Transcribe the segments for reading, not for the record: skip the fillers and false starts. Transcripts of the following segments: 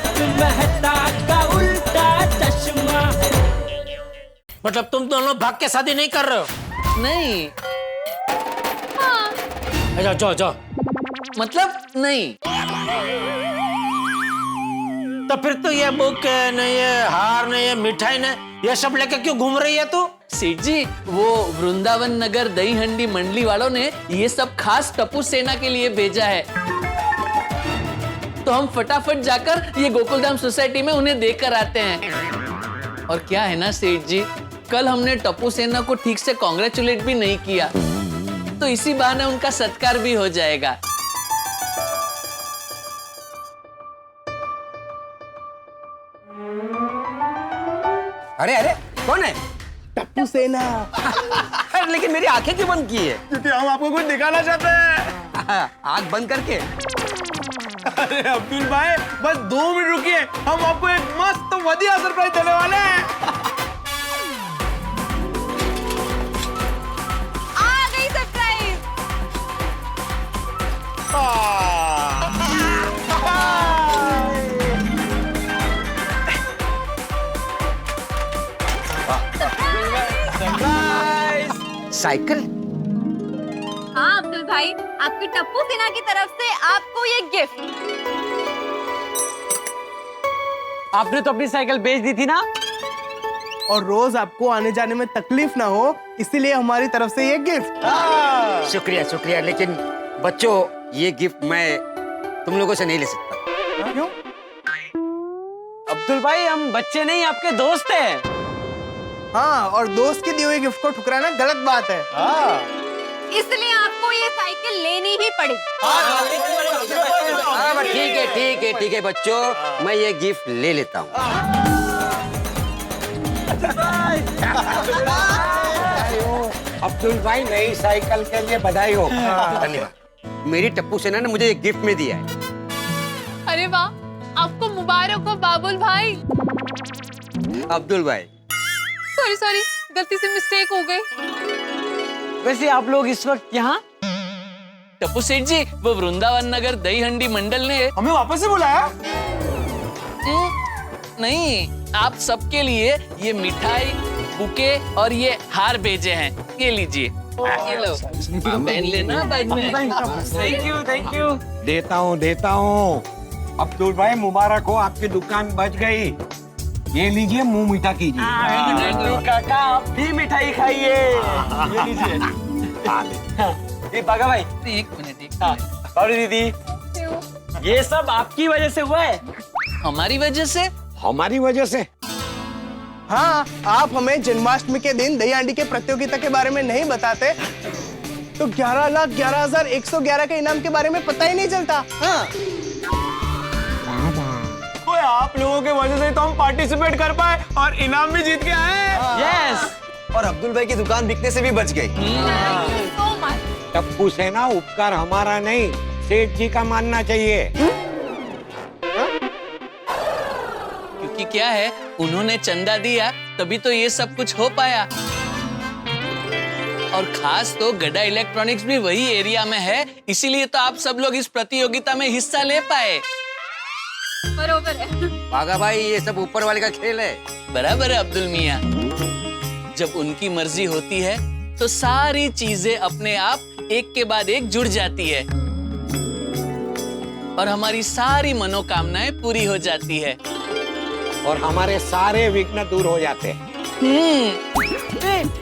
तारक मेहता का उल्टा चश्मा। मतलब तुम दोनों भाग के शादी नहीं कर रहे हो? नहीं। जाओ जाओ जाओ। मतलब नहीं। तो फिर तो ये बुक न ये हार न ये मिठाई न ये सब लेके क्यों घूम रही है तू? सेठ जी, वो वृंदावन नगर दही हंडी मंडली वालों ने ये सब खास टप्पू सेना के लिए भेजा है, तो हम फटाफट जाकर ये गोकुलधाम सोसाइटी में उन्हें देकर आते हैं। और क्या है ना सेठ जी, कल हमने टप्पू सेना को ठीक से कांग्रेचुलेट भी नहीं किया, तो इसी बहाने उनका सत्कार भी हो जाएगा। अरे अरे कौन है? टप्पू सेना। लेकिन मेरी आंखें क्यों बंद की है? क्योंकि हम आपको कुछ दिखाना चाहते हैं। आंख बंद करके। अरे अब्दुल भाई, बस 2 मिनट रुकिए, हम आपको एक मस्त बढ़िया सरप्राइज देने वाले हैं। आ गई सरप्राइज। साइकिल? हाँ अब्दुल भाई, आपकी टप्पू सेना की तरफ से आपको ये गिफ्ट। आपने तो अपनी साइकिल बेच दी थी ना? और रोज आपको आने जाने में तकलीफ ना हो, इसीलिए हमारी तरफ से ये गिफ्ट। शुक्रिया शुक्रिया, लेकिन बच्चों ये गिफ्ट मैं तुम लोगों से नहीं ले सकता। क्यों? अब्दुल भाई, हम बच्चे नहीं, आपके दोस्त हैं। हाँ, और दोस्त की दी हुई गिफ्ट को ठुकराना गलत बात है। इसलिए आपको ये साइकिल लेनी ही पड़ेगी। ठीक है ठीक है ठीक है बच्चों, मैं ये गिफ्ट ले लेता हूँ। अब्दुल भाई, नई साइकिल के लिए बधाई हो। धन्यवाद। मेरी टप्पू सेना ने मुझे ये गिफ्ट में दिया है। अरे वाह, आपको मुबारक हो बाबुल भाई। अब्दुल भाई, सॉरी, गलती से मिस्टेक हो गई। वैसे आप लोग इस वक्त यहाँ? टप्पू सेठ जी, वो वृंदावन नगर दही हंडी मंडल ने हमें वापस से बुलाया? नहीं, आप सबके लिए ये मिठाई, बुके और ये हार भेजे हैं। ये लीजिए, ये लो, पहन लेना बाद में। Thank you. देता हूँ। अब्दुल भाई मुबारक हो, आपकी दुकान बच गई। ये लीजिए, मुंह मीठा कीजिए। काका, आप भी मिठाई खाइए। ये लीजिए। ये बागा भाई, एक मिनट। और दीदी, ये सब आपकी वजह से हुआ है। हमारी वजह से? हमारी वजह से? हाँ, आप हमें जन्माष्टमी के दिन दही हांडी के प्रतियोगिता के बारे में नहीं बताते तो 11,11,111 के इनाम के बारे में पता ही नहीं चलता। हाँ। आप लोगों के वजह से तो हम पार्टिसिपेट कर पाए और इनाम भी जीत के आए। यस। और अब्दुल भाई की दुकान बिकने से भी बच गई। So much. टप्पू सेना, उपकार हमारा नहीं, सेठ जी का मानना चाहिए। क्योंकि क्या है, उन्होंने चंदा दिया तभी तो ये सब कुछ हो पाया। और खास तो गड्ढा इलेक्ट्रॉनिक्स भी वही एरिया में है, इसीलिए तो आप सब लोग इस प्रतियोगिता में हिस्सा ले पाए। बरोबर है। बागा भाई, ये सब ऊपर वाले का खेल है। बराबर है अब्दुल मियाँ। जब उनकी मर्जी होती है तो सारी चीजें अपने आप एक के बाद एक जुड़ जाती है और हमारी सारी मनोकामनाएं पूरी हो जाती है और हमारे सारे विघ्न दूर हो जाते हैं।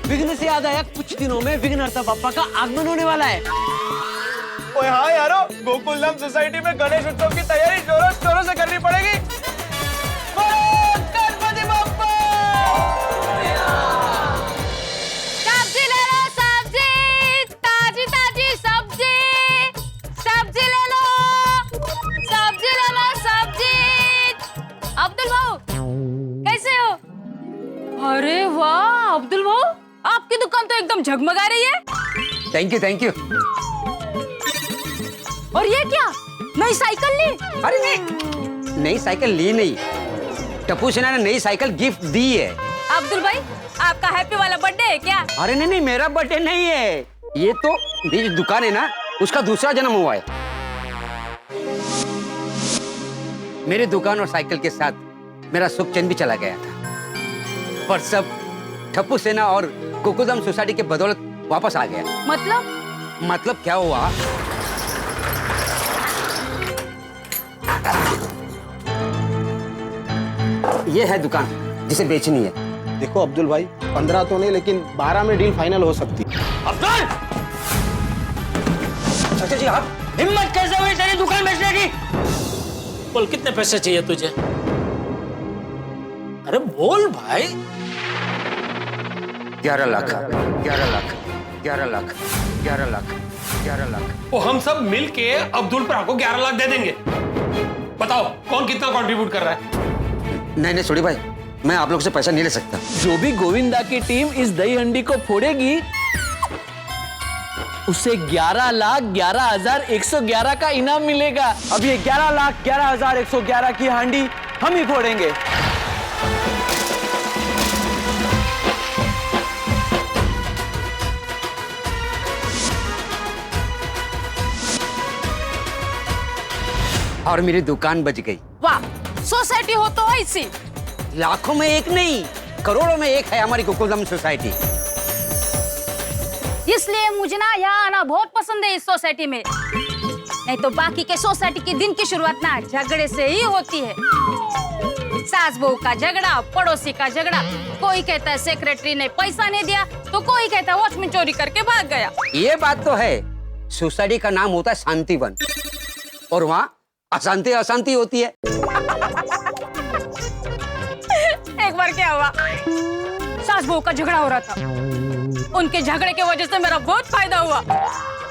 विघ्न से याद आया, कुछ दिनों में विघ्नहर्ता बाप्पा का आगमन होने वाला है। ओए हाँ यारो, गोकुलधाम सोसाइटी में गणेश उत्सव की तैयारी जोरों शोरों से करनी पड़ेगी। गणपति बप्पा! सब्जी ले लो, सब्जी, ताजी ताजी सब्जी, सब्जी ले लो, सब्जी ले लो, सब्जी। अब्दुल भाऊ, कैसे हो? अरे वाह अब्दुल भाऊ, आपकी दुकान तो एकदम झगमगा रही है। Thank you. और ये क्या, नई साइकिल ली? अरे नहीं, नई साइकिल ली नहीं, टप्पू सेना ने नई साइकिल गिफ्ट दी है। अब्दुल भाई, आपका हैप्पी वाला बर्थडे है क्या? अरे नहीं, मेरा बर्थडे नहीं है, ये तो मेरी दुकान है ना, उसका दूसरा जन्म हुआ है। मेरी दुकान और साइकिल के साथ मेरा सुख चैन भी चला गया था, पर सब ठप्पू सेना और गोकुलधाम सोसाइटी के बदौलत वापस आ गया। मतलब क्या हुआ? ये है दुकान जिसे बेचनी है। देखो अब्दुल भाई, 15 तो नहीं लेकिन 12 में डील फाइनल हो सकती है। अब्दुल! चाचा जी, आप हिम्मत कैसे हुई तेरी दुकान बेचने की? बोल, कितने पैसे चाहिए तुझे? अरे बोल भाई। 11 लाख, 11 लाख, 11 लाख, 11 लाख, 11 लाख। वो हम सब मिल के अब्दुल पर आपको 11 लाख दे देंगे। बताओ कौन कितना कंट्रीब्यूट कर रहा है? नहीं छोड़ी भाई, मैं आप लोग से पैसा नहीं ले सकता। जो भी गोविंदा की टीम इस दही हंडी को फोड़ेगी उसे 11,11,111 का इनाम मिलेगा। अब ये 11,11,111 की हांडी हम ही फोड़ेंगे। और मेरी दुकान बच गई। वाह, सोसाइटी हो तो ऐसी। लाखों में एक नहीं, करोड़ों में एक है हमारी गोकुलधाम सोसाइटी। इसलिए मुझे ना यहाँ आना बहुत पसंद है इस सोसाइटी में। नहीं तो बाकी के सोसाइटी के दिन की शुरुआत ना झगड़े से ही होती है। सास बहू का झगड़ा, पड़ोसी का झगड़ा। कोई कहता है सेक्रेटरी ने पैसा नहीं दिया, तो कोई कहता है वॉचमैन चोरी करके भाग गया। ये बात तो है। सोसाइटी का नाम होता है शांतिवन, और वहाँ अशांति अशांति होती है। एक बार क्या हुआ, सास बहू का झगड़ा हो रहा था। उनके झगड़े की वजह से मेरा बहुत फायदा हुआ।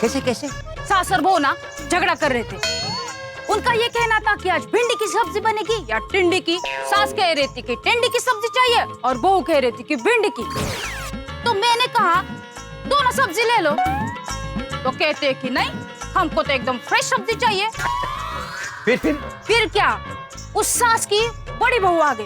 कैसे कैसे? सास और बहू ना झगड़ा कर रहे थे। उनका ये कहना था कि आज भिंडी की सब्जी बनेगी या टिंडी की। सास कह रही थी कि टिंडी की सब्जी चाहिए और बहू कह रही थी कि भिंडी की। तो मैंने कहा दोनों सब्जी ले लो। तो कहते कि नहीं, हमको तो एकदम फ्रेश सब्जी चाहिए। फिर क्या, उस सास की बड़ी बहू आ गई।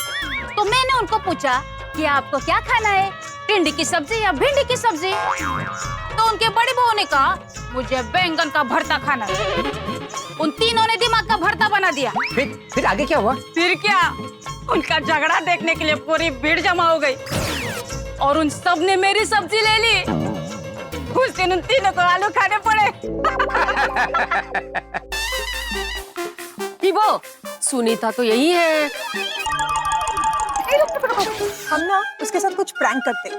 तो मैंने उनको पूछा कि आपको क्या खाना है, टिंडी की सब्जी या भिंडी की सब्जी? तो उनके बड़ी बहू ने कहा मुझे बैंगन का भरता खाना है। उन तीनों ने दिमाग का भरता बना दिया। फिर आगे क्या हुआ? फिर क्या, उनका झगड़ा देखने के लिए पूरी भीड़ जमा हो गई और उन सब ने मेरी सब्जी ले ली। उस दिन उन तीनों को आलू खाने पड़े। वो सुनीता तो यही है। हम ना उसके साथ कुछ प्रैंक करते।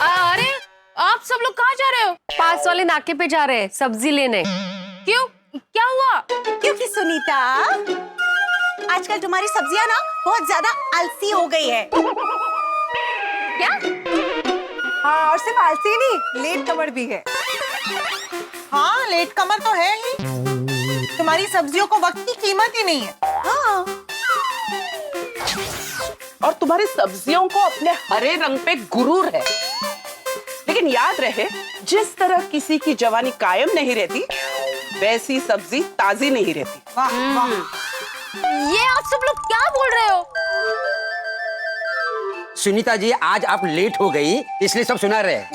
अरे आप सब लोग कहाँ जा रहे हो? पास वाले नाके पे जा रहे हैं सब्जी लेने। क्यों, क्या हुआ? क्योंकि सुनीता, आजकल तुम्हारी सब्जियां ना बहुत ज्यादा आलसी हो गई है। क्या? हाँ, और सिर्फ आलसी नहीं, लेट कमर भी है। हाँ, लेट कमर तो है ही। तुम्हारी सब्जियों को वक्त की कीमत ही नहीं है। हाँ। और तुम्हारी सब्जियों को अपने हरे रंग पे गुरूर है। लेकिन याद रहे, जिस तरह किसी की जवानी कायम नहीं रहती, वैसी सब्जी ताजी नहीं रहती। वाह वाह। ये आप सब लोग क्या बोल रहे हो? सुनीता जी, आज आप लेट हो गई इसलिए सब सुना रहे हैं।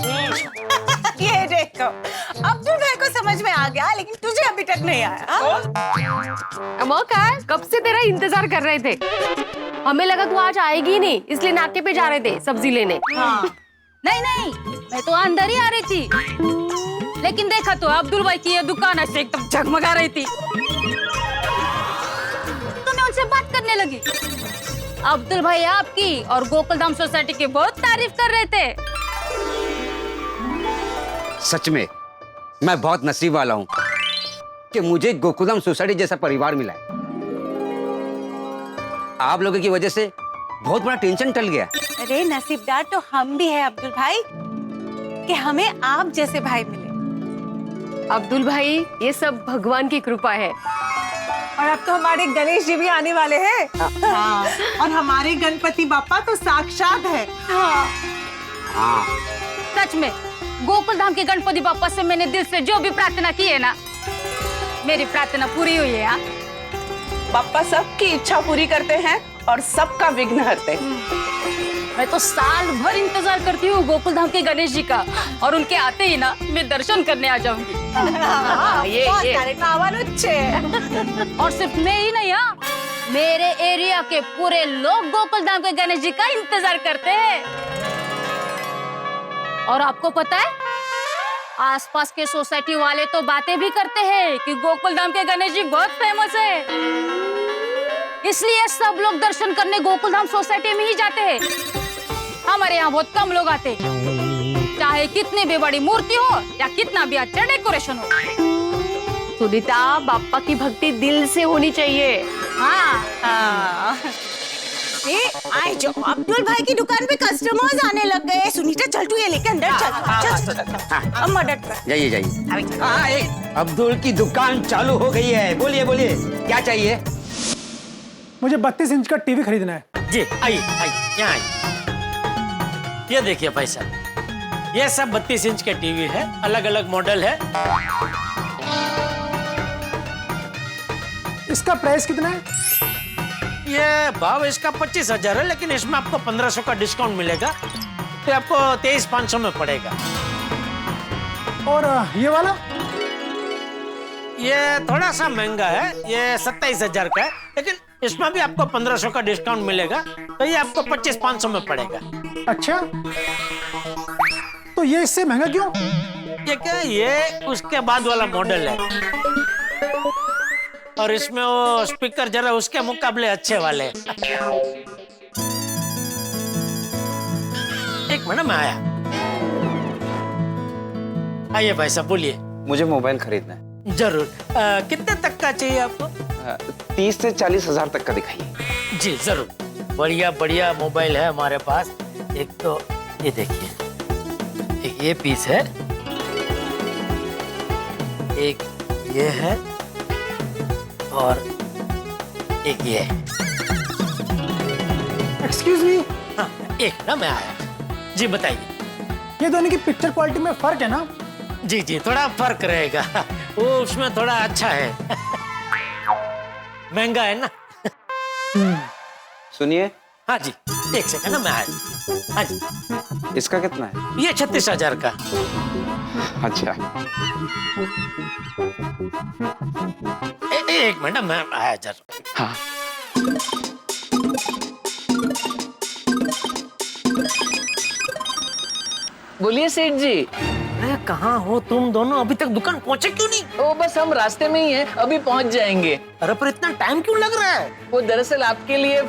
ये देखो, अब्दुल भाई को समझ में आ गया, लेकिन तुझे अभी तक नहीं आया। कब से तेरा इंतजार कर रहे थे। हमें लगा तू आज आएगी नहीं, इसलिए नाके पे जा रहे थे सब्जी लेने। हाँ। नहीं, मैं तो अंदर ही आ रही थी, लेकिन देखा तो अब्दुल भाई की ये दुकान ऐसे एकदम जगमगा रही थी, तो मैं उनसे बात करने लगी। अब्दुल भाई आपकी और गोकुलधाम सोसाइटी की बहुत तारीफ कर रहे थे। सच में मैं बहुत नसीब वाला हूँ कि मुझे गोकुलधाम सोसाइटी जैसा परिवार मिला है। आप लोगों की वजह से बहुत बड़ा टेंशन टल गया। अरे नसीबदार तो हम भी हैं अब्दुल भाई कि हमें आप जैसे भाई मिले। अब्दुल भाई, ये सब भगवान की कृपा है। और अब तो हमारे गणेश जी भी आने वाले हैं। हाँ। और हमारे गणपति बापा तो साक्षात है। हाँ। हाँ। सच में गोकुलधाम के गणपति बापा से मैंने दिल से जो भी प्रार्थना की है ना, मेरी प्रार्थना पूरी हुई है। बापा सबकी इच्छा पूरी करते हैं और सबका विघ्न हरते हैं। मैं तो साल भर इंतजार करती हूँ गोकुल धाम के गणेश जी का, और उनके आते ही ना मैं दर्शन करने आ जाऊंगी। ये और सिर्फ मैं ही नहीं, हाँ, मेरे एरिया के पूरे लोग गोकुल धाम के गणेश जी का इंतजार करते हैं। और आपको पता है, आसपास के सोसाइटी वाले तो बातें भी करते हैं कि गोकुल धाम के गणेश जी बहुत फेमस है, इसलिए सब लोग दर्शन करने गोकुल धाम सोसाइटी में ही जाते हैं। हमारे यहाँ बहुत कम लोग आते, चाहे कितनी भी बड़ी मूर्ति हो या कितना भी अच्छा डेकोरेशन हो। सुनीता, बाप्पा की भक्ति दिल से होनी चाहिए। हाँ, आए जो अब्दुल भाई की दुकान पे कस्टमर्स आने लग गए। सुनीता चल तू ये लेके अंदर चल। अब मदद कर। जाइए जाइए। अब्दुल की दुकान चालू हो गई है। बोलिए बोलिए, क्या चाहिए? मुझे 32 इंच का टीवी खरीदना है। जी आइए आइए, यहाँ आइए। ये देखिए भाई साहब, ये सब 32 इंच के टीवी है, अलग अलग मॉडल है। इसका प्राइस कितना है? ये भाव इसका 25,000 है, लेकिन इसमें आपको 1500 का डिस्काउंट मिलेगा, तो आपको 23,500 में पड़ेगा। और ये वाला? ये थोड़ा सा महंगा है, ये 27,000 का है, लेकिन इसमें भी आपको 1500 का डिस्काउंट मिलेगा, तो ये आपको 25,500 में पड़ेगा। अच्छा, तो ये इससे महंगा क्यों? ये क्या, ये उसके बाद वाला मॉडल है, और इसमें वो स्पीकर जरा उसके मुकाबले अच्छे वाले। एक मिनट में आया। आइए भाई साहब, बोलिए। मुझे मोबाइल खरीदना है। जरूर। कितने तक का चाहिए आपको? 30 से 40 हजार तक का दिखाइए। जी जरूर, बढ़िया बढ़िया मोबाइल है हमारे पास। एक तो ये देखिए, एक ये पीस है, एक ये है, और एक ये है। Excuse me. हाँ, एक ना मैं आया। जी बताइए। ये दोनों की पिक्चर क्वालिटी में फर्क है ना? जी जी, थोड़ा फर्क रहेगा, वो उसमें थोड़ा अच्छा है। महंगा है ना। सुनिए। हाँ जी, एक सेकंड ना मैं आया। हाँ जी। इसका कितना है? ये 36,000 का। अच्छा। एक मिनट मैं आया जरूर। हाँ। बोलिए सेठ जी। अरे कहाँ हो तुम दोनों? अभी तक दुकान पहुँचे क्यों नहीं? ओ बस हम रास्ते में ही हैं, अभी पहुँच जाएंगे। अरे पर इतना टाइम क्यों लग रहा है? वो दरअसल आपके लिए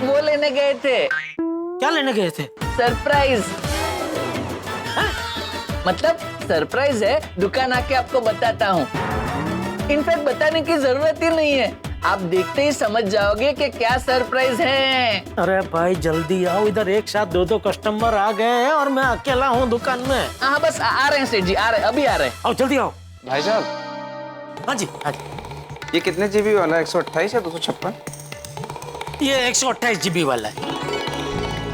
वो लेने गए थे। क्या लेने गए थे? सरप्राइज। मतलब सरप्राइज है, दुकान आके आपको बताता हूँ। इनफैक्ट बताने की जरूरत ही नहीं है, आप देखते ही समझ जाओगे कि क्या सरप्राइज है। अरे भाई जल्दी आओ, इधर एक साथ दो कस्टमर आ गए हैं और मैं अकेला हूँ दुकान में। हाँ बस आ रहे हैं सेठ जी, आ रहे हैं, अभी आ रहे हैं। आओ जल्दी आओ। भाई साहब। हाँ जी हाँ जी। ये कितने जीबी वाला है? 128 या 256? ये 128 GB वाला है।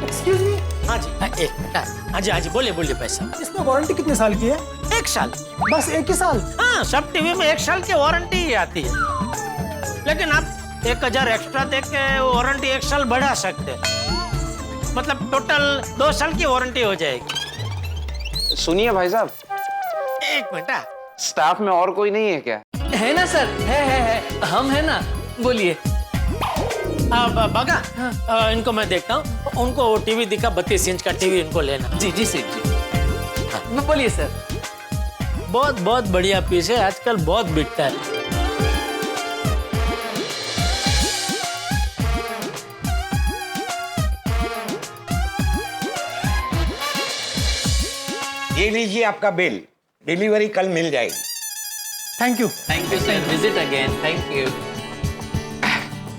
Excuse me. हाँ जी हाँ, एक मिनट। हाँ जी हाँ जी, बोलिए बोलिए पैसा। इसमें वारंटी कितने साल की है? 1 साल। बस 1 ही साल? हाँ, सब टीवी में 1 साल की वारंटी ही आती है, लेकिन आप 1000 एक्स्ट्रा दे के वारंटी 1 साल बढ़ा सकते हैं, मतलब टोटल 2 साल की वारंटी हो जाएगी। सुनिए भाई साहब। एक मिनट। स्टाफ में और कोई नहीं है क्या? है ना सर, है हम है ना, बोलिए। बागा, इनको मैं देखता हूँ, उनको टीवी दिखा, 32 इंच का टीवी इनको लेना। जी जी सेठ जी। बोलिए सर। बहुत बहुत बढ़िया पीस है, आजकल बहुत बिकता है। ये लीजिए आपका बिल, डिलीवरी कल मिल जाएगी। Thank you. Thank you sir, visit again. Thank you.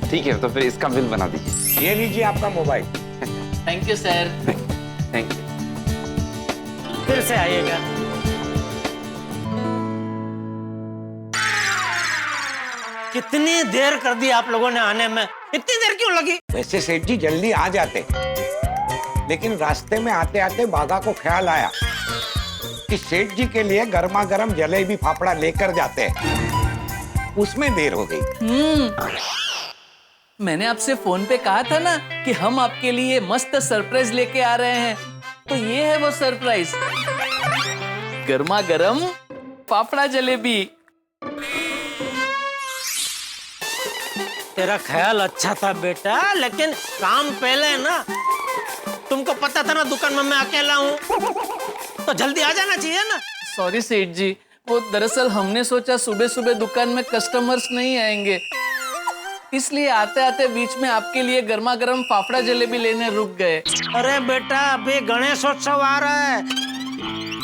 ठीक है, तो फिर इसका बिल बना दीजिए। ये लीजिए आपका mobile. Thank you sir. Thank you. फिर से आइएगा। कितनी देर कर दी आप लोगों ने आने में? इतनी देर क्यों लगी? वैसे सेठ जी जल्दी आ जाते, लेकिन रास्ते में आते आते बागा को ख्याल आया कि सेठ जी के लिए गर्मा गर्म जलेबी फाफड़ा लेकर जाते हैं, उसमें देर हो गई। मैंने आपसे फोन पे कहा था ना कि हम आपके लिए मस्त सरप्राइज लेके आ रहे हैं, तो ये है वो सरप्राइज, गर्मा गर्म फाफड़ा जलेबी। तेरा ख्याल अच्छा था बेटा, लेकिन काम पहले ना। तुमको पता था ना दुकान में मैं अकेला हूँ, तो जल्दी आ जाना चाहिए ना। सॉरी सेठ जी, वो दरअसल हमने सोचा सुबह सुबह दुकान में कस्टमर्स नहीं आएंगे, इसलिए आते आते बीच में आपके लिए गर्मा गर्म फाफड़ा जलेबी लेने रुक गए। अरे बेटा, अभी गणेशोत्सव आ रहा है,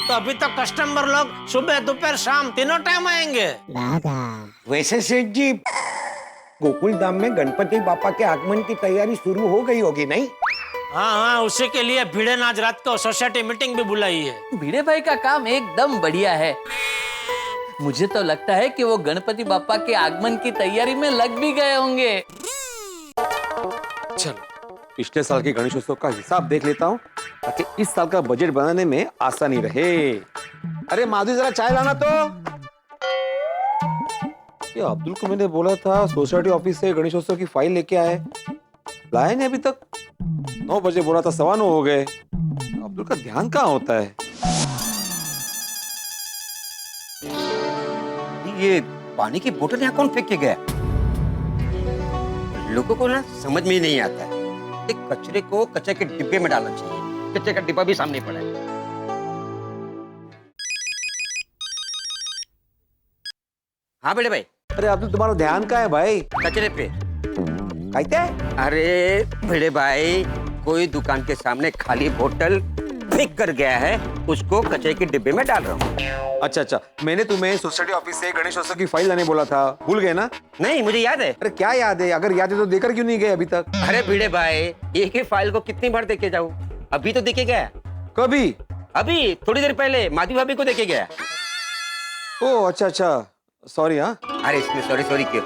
तो अभी तो कस्टमर लोग सुबह दोपहर शाम तीनों टाइम आएंगे। वैसे सेठ जी, गोकुल धाम में गणपति बापा के आगमन की तैयारी शुरू हो गई होगी नहीं? हाँ हाँ, उसी के लिए भिड़े ने आज रात को सोसाइटी मीटिंग भी बुलाई है। भिड़े भाई का काम एकदम बढ़िया है। मुझे तो लगता है कि वो गणपति बापा के आगमन की तैयारी में लग भी गए होंगे। चलो पिछले साल के गणेशोत्सव का हिसाब देख लेता हूँ, ताकि इस साल का बजट बनाने में आसानी रहे। अरे माधुरी, जरा चाय लाना तो। ये अब्दुल को मैंने बोला था सोसाइटी ऑफिस से गणेशोत्सव की फाइल लेके आए, लाए नहीं अभी तक। 9 बजे बोला था, 9:15 हो गए। अब्दुल का ध्यान कहाँ होता है? ये पानी की बोतल यहाँ कौन फेंक के गया? लोगों को ना समझ में ही नहीं आता है। एक कचरे को कचरे के डिब्बे में डालना चाहिए। कचरे का डिब्बा भी सामने पड़ा है। हाँ बेटे भाई। अरे अब्दुल, तुम्हारा ध्यान कहाँ है भाई? कचरे पे। कहते? अरे बड़े भाई, कोई दुकान के सामने खाली बोतल फेंक कर गया है, उसको कचरे के डिब्बे में डाल रहा हूँ। अच्छा अच्छा, मैंने तुम्हें सोसाइटी ऑफिस से गणेशोत्सव की फाइल लाने बोला था, भूल गए ना? नहीं, मुझे याद है। अरे क्या याद है? अगर याद है तो देकर क्यों नहीं गए अभी तक? अरे भिड़े भाई, एक ही फाइल को कितनी बार देके जाऊँ? अभी तो देके गया। कभी? अभी थोड़ी देर पहले माधवी भाभी को देके गया। ओह अच्छा अच्छा, सॉरी। हाँ, अरे इसमें सॉरी क्यों?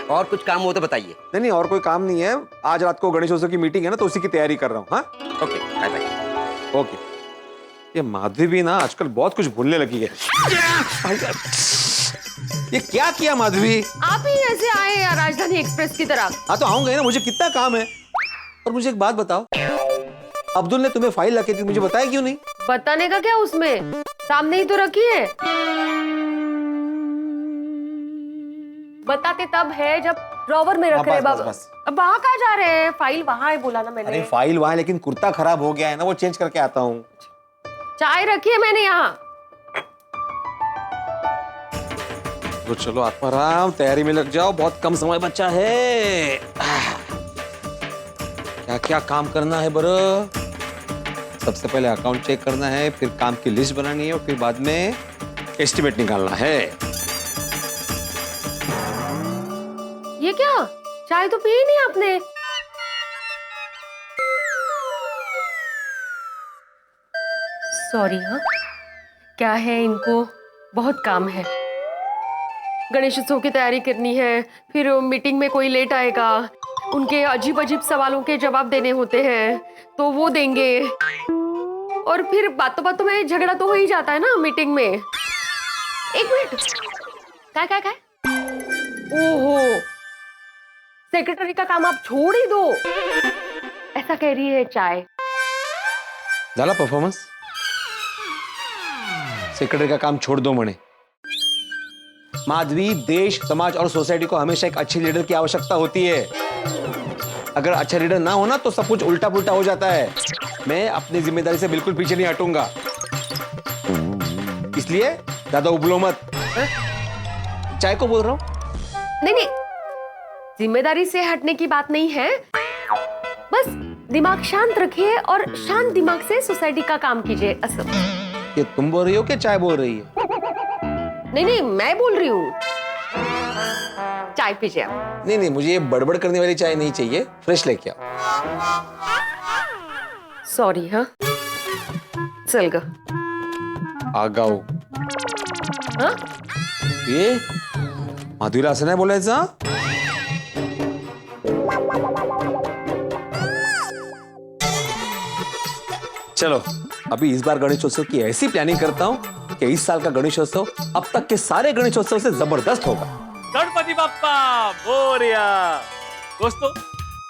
और कुछ काम हो तो बताइए। नहीं, और कोई काम नहीं है। आज रात को गणेशोत्सव की मीटिंग है ना, तो उसी की तैयारी कर रहा हूँ। हाँ ओके, बाय बाय। ओके। ये माधवी भी ना आजकल बहुत कुछ भूलने लगी है। ये क्या किया माधवी? आप ही ऐसे आए यार राजधानी एक्सप्रेस की तरह। हाँ तो आऊंगा ना, मुझे कितना काम है। और मुझे एक बात बताओ, अब्दुल ने तुम्हें फाइल रखी थी, मुझे बताया क्यों नहीं? बताने का क्या उसमें, सामने ही तो रखी है। बताते तब है जब ड्रॉवर में रख रहे। अब वहाँ कहाँ जा रहे हैं? फाइल वहाँ है बोला ना मैंने। अरे फाइल वहाँ है, लेकिन कुर्ता खराब हो गया है ना, वो चेंज करके आता हूँ। चाय रखी है मैंने यहाँ। तो चलो आत्माराम, तैयारी में लग जाओ, बहुत कम समय बचा है। क्या क्या काम करना है बरो? सबसे पहले अकाउंट चेक करना है, फिर काम की लिस्ट बनानी है, और फिर बाद में एस्टिमेट निकालना है। ये क्या, चाय तो पी ही नहीं आपने? सॉरी। हाँ, क्या है, इनको बहुत काम है। गणेश उत्सव की तैयारी करनी है, फिर मीटिंग में कोई लेट आएगा, उनके अजीब अजीब सवालों के जवाब देने होते हैं, तो वो देंगे, और फिर बातों बातों में झगड़ा तो हो ही जाता है ना मीटिंग में। एक मिनट, क्या? ओहो, सेक्रेटरी का काम आप छोड़ ही दो, ऐसा कह रही है चाय। झाला परफॉर्मेंस? सेक्रेटरी का काम छोड़ दो मने। माधवी, देश, समाज और सोसाइटी को हमेशा एक अच्छे लीडर की आवश्यकता होती है। अगर अच्छा लीडर ना हो ना, तो सब कुछ उल्टा पुल्टा हो जाता है। मैं अपनी जिम्मेदारी से बिल्कुल पीछे नहीं हटूंगा, इसलिए ज्यादा उबलो मत। चाय को बोल रहा हूं। नहीं, जिम्मेदारी से हटने की बात नहीं है, बस दिमाग शांत रखिए और शांत दिमाग से सोसाइटी का काम कीजिए। असल ये तुम बोल रही हो कि चाय बोल रही है? नहीं, मैं बोल रही हूँ। चाय पीजिए आप। नहीं, मुझे ये बड़बड़ करने वाली चाय नहीं चाहिए, फ्रेश लेके आओ। सॉरी। हाँ, चल ग आगाऊ। हाँ, ये माधुरीला असं नाही बोलायचं। चलो अभी इस बार गणेशोत्सव की ऐसी प्लानिंग करता हूँ कि इस साल का गणेशोत्सव अब तक के सारे गणेशोत्सव से जबरदस्त होगा। गणपति बप्पा मोरया। दोस्तों,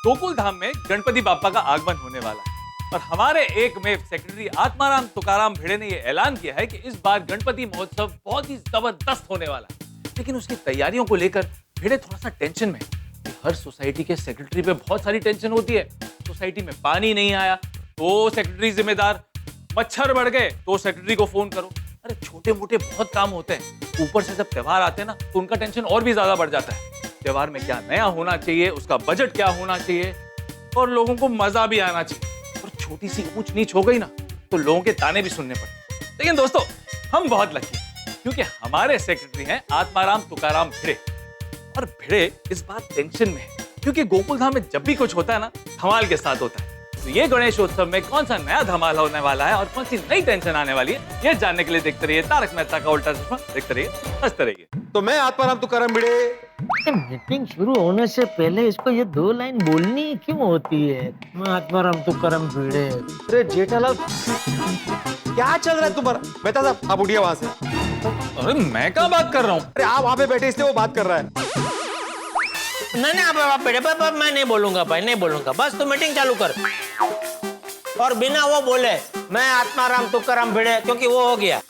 गोकुल धाम में गणपति बाप्पा का आगमन होने वाला है और हमारे एकमेव सेक्रेटरी आत्माराम तुकाराम भिड़े ने यह ऐलान किया है कि इस बार गणपति महोत्सव बहुत ही जबरदस्त होने वाला है। लेकिन उसकी तैयारियों को लेकर भिड़े थोड़ा सा टेंशन में है। हर सोसाइटी के सेक्रेटरी पे बहुत सारी टेंशन होती है। सोसाइटी में पानी नहीं आया तो सेक्रेटरी जिम्मेदार, मच्छर बढ़ गए तो सेक्रेटरी को फोन करो। अरे छोटे मोटे बहुत काम होते हैं, ऊपर से जब त्योहार आते हैं ना तो उनका टेंशन और भी ज्यादा बढ़ जाता है। त्योहार में क्या नया होना चाहिए, उसका बजट क्या होना चाहिए और लोगों को मजा भी आना चाहिए। और छोटी सी ऊंच नीच हो गई ना तो लोगों के ताने भी सुनने पड़ते। लेकिन दोस्तों हम बहुत लकी हैं क्योंकि हमारे सेक्रेटरी हैं आत्माराम तुकाराम भिड़े। और भिड़े इस बार टेंशन में है क्योंकि गोकुल धाम में जब भी कुछ होता है ना धमाल के साथ होता है। तो ये गणेशोत्सव में कौन सा नया धमाल होने वाला है और कौन सी नई टेंशन आने वाली है, ये जानने के लिए देखते रहिए तारक मेहता का उल्टा चश्मा। देखते रहिए, हंसते रहिए। तो मैं आत्माराम तुकाराम भिड़े। मीटिंग शुरू होने से पहले इसको ये 2 लाइन बोलनी क्यों होती है? मैं आत्माराम तुकाराम भिड़े। अरे जेठालाल क्या चल रहा है तुम्हारा? मेहता साहब आप उठिए वहां से। अरे मैं क्या बात कर रहा हूँ? अरे आप वहां पे बैठे इसलिए वो बात कर रहा है। नहीं आप भिड़े पापा, मैं नहीं बोलूंगा भाई, नहीं बोलूंगा। बस तू मीटिंग चालू कर और बिना वो बोले मैं आत्माराम तुकाराम भिड़े, क्योंकि वो हो गया।